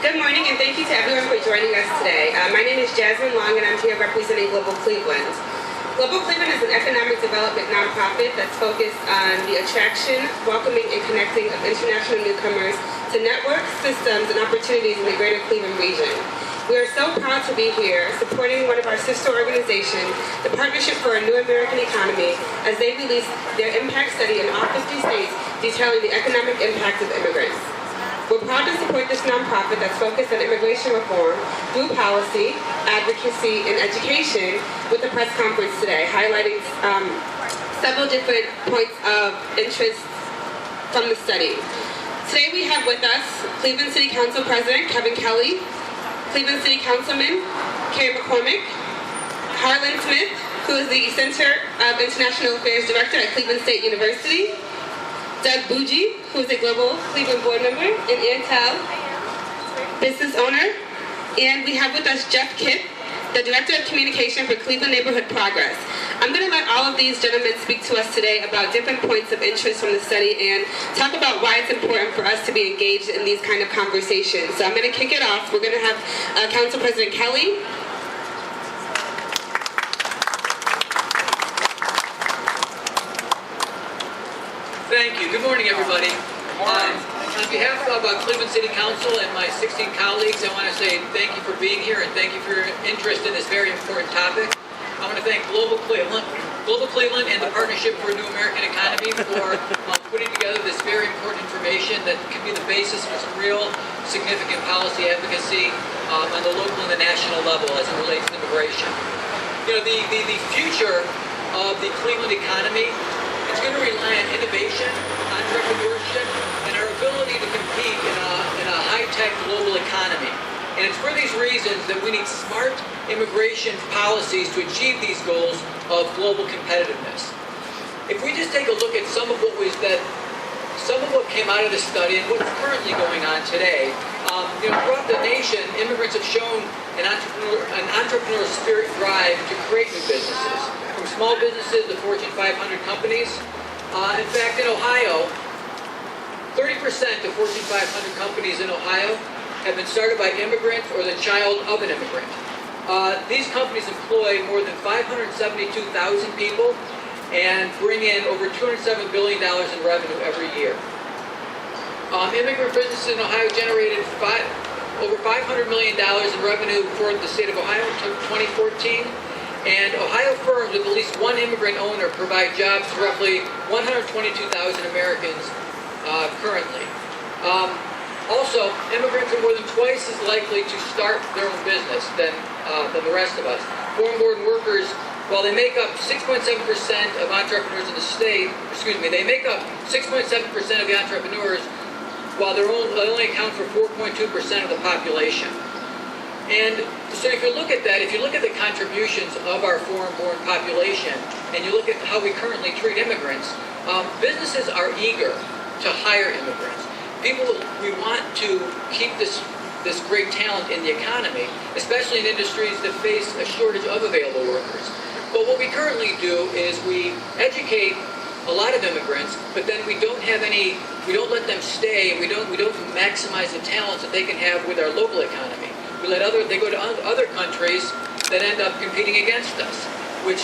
Good morning, and thank you to everyone for joining us today. My name is Jasmine Long, and I'm here representing Global Cleveland. Global Cleveland is an economic development nonprofit that's focused on the attraction, welcoming, and connecting of international newcomers to networks, systems, and opportunities in the greater Cleveland region. We are so proud to be here supporting one of our sister organizations, the Partnership for a New American Economy, as they release their impact study in all 50 states detailing the economic impact of immigrants. We're proud to support this nonprofit that's focused on immigration reform through policy, advocacy, and education with the press conference today, highlighting several different points of interest from the study. Today we have with us Cleveland City Council President Kevin Kelley, Cleveland City Councilman Carrie McCormick, Harlan Smith, who is the Center of International Affairs Director at Cleveland State University, Doug Bougie, who is a Global Cleveland board member, and Antel, business owner. And we have with us Jeff Kipp, the Director of Communication for Cleveland Neighborhood Progress. I'm going to let all of these gentlemen speak to us today about different points of interest from the study and talk about why it's important for us to be engaged in these kind of conversations. So I'm going to kick it off. We're going to have Council President Kelley. Thank you. Good morning, everybody. On behalf of Cleveland City Council and my 16 colleagues, I want to say thank you for being here and thank you for your interest in this very important topic. I want to thank Global Cleveland and the Partnership for a New American Economy for putting together this very important information that can be the basis for some real significant policy advocacy on the local and the national level as it relates to immigration. You know, the future of the Cleveland economy, it's going to rely on innovation, entrepreneurship, and our ability to compete in a high-tech global economy. And it's for these reasons that we need smart immigration policies to achieve these goals of global competitiveness. If we just take a look at some of what came out of the study and what's currently going on today, throughout the nation, immigrants have shown an entrepreneurial spirit drive to create new businesses. From small businesses to Fortune 500 companies. In fact, in Ohio, 30% of Fortune 500 companies in Ohio have been started by immigrants or the child of an immigrant. These companies employ more than 572,000 people and bring in over $207 billion in revenue every year. Immigrant businesses in Ohio generated over $500 million in revenue for the state of Ohio in 2014. And Ohio firms with at least one immigrant owner provide jobs to roughly 122,000 Americans currently. Also, immigrants are more than twice as likely to start their own business than the rest of us. Foreign-born workers, while they make up 6.7% of entrepreneurs in the state, they make up 6.7% of the entrepreneurs, while they only account for 4.2% of the population. And so if you look at that, if you look at the contributions of our foreign-born population, and you look at how we currently treat immigrants, businesses are eager to hire immigrants. We want to keep this great talent in the economy, especially in industries that face a shortage of available workers. But what we currently do is we educate a lot of immigrants, but then we don't let them stay, we don't maximize the talents that they can have with our local economy. They go to other countries that end up competing against us, which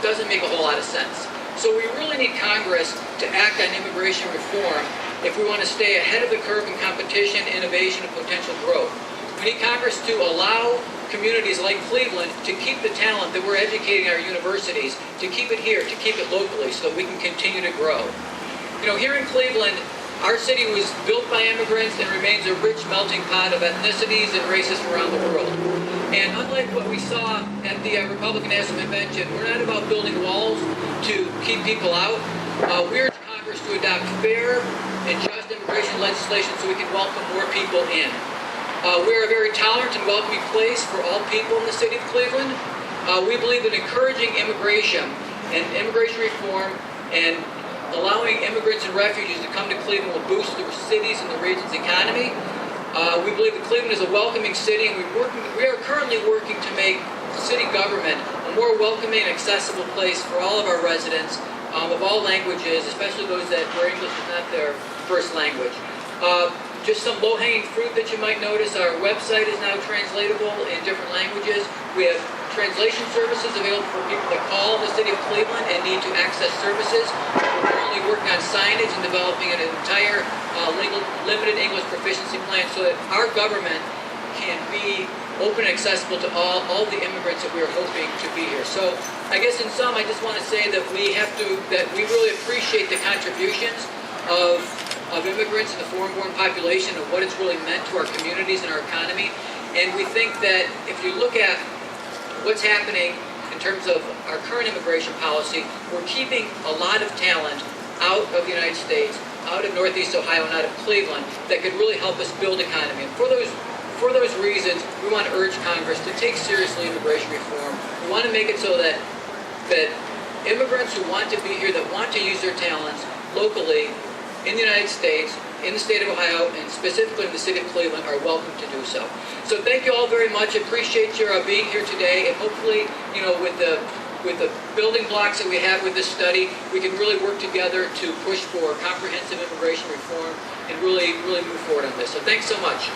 doesn't make a whole lot of sense. So we really need Congress to act on immigration reform if we want to stay ahead of the curve in competition, innovation, and potential growth. We need Congress to allow communities like Cleveland to keep the talent that we're educating at our universities, to keep it here, to keep it locally, so that we can continue to grow. You know, here in Cleveland, our city was built by immigrants and remains a rich melting pot of ethnicities and races around the world. And unlike what we saw at the Republican National Convention, we're not about building walls to keep people out. We urge Congress to adopt fair and just immigration legislation so we can welcome more people in. We're a very tolerant and welcoming place for all people in the city of Cleveland. We believe that encouraging immigration and immigration reform and allowing immigrants and refugees to come to Cleveland will boost the city's and the region's economy. We believe that Cleveland is a welcoming city, and we are currently working to make city government a more welcoming and accessible place for all of our residents of all languages, especially those where English is not their first language. Just some low-hanging fruit that you might notice, our website is now translatable in different languages. We have translation services available for people that call the city of Cleveland and need to access services. We're currently working on signage and developing an entire limited English proficiency plan so that our government can be open and accessible to all the immigrants that we are hoping to be here. So I guess in sum, I just want to say that we really appreciate the contributions of immigrants and the foreign-born population and what it's really meant to our communities and our economy. And we think that if you look at what's happening in terms of our current immigration policy, we're keeping a lot of talent out of the United States, out of Northeast Ohio and out of Cleveland that could really help us build economy. And for those reasons, we want to urge Congress to take seriously immigration reform. We want to make it so that immigrants who want to be here, that want to use their talents locally in the United States, in the state of Ohio, and specifically in the city of Cleveland, are welcome to do so. So thank you all very much. I appreciate your being here today, and hopefully, with the building blocks that we have with this study, we can really work together to push for comprehensive immigration reform and really move forward on this. So thanks so much.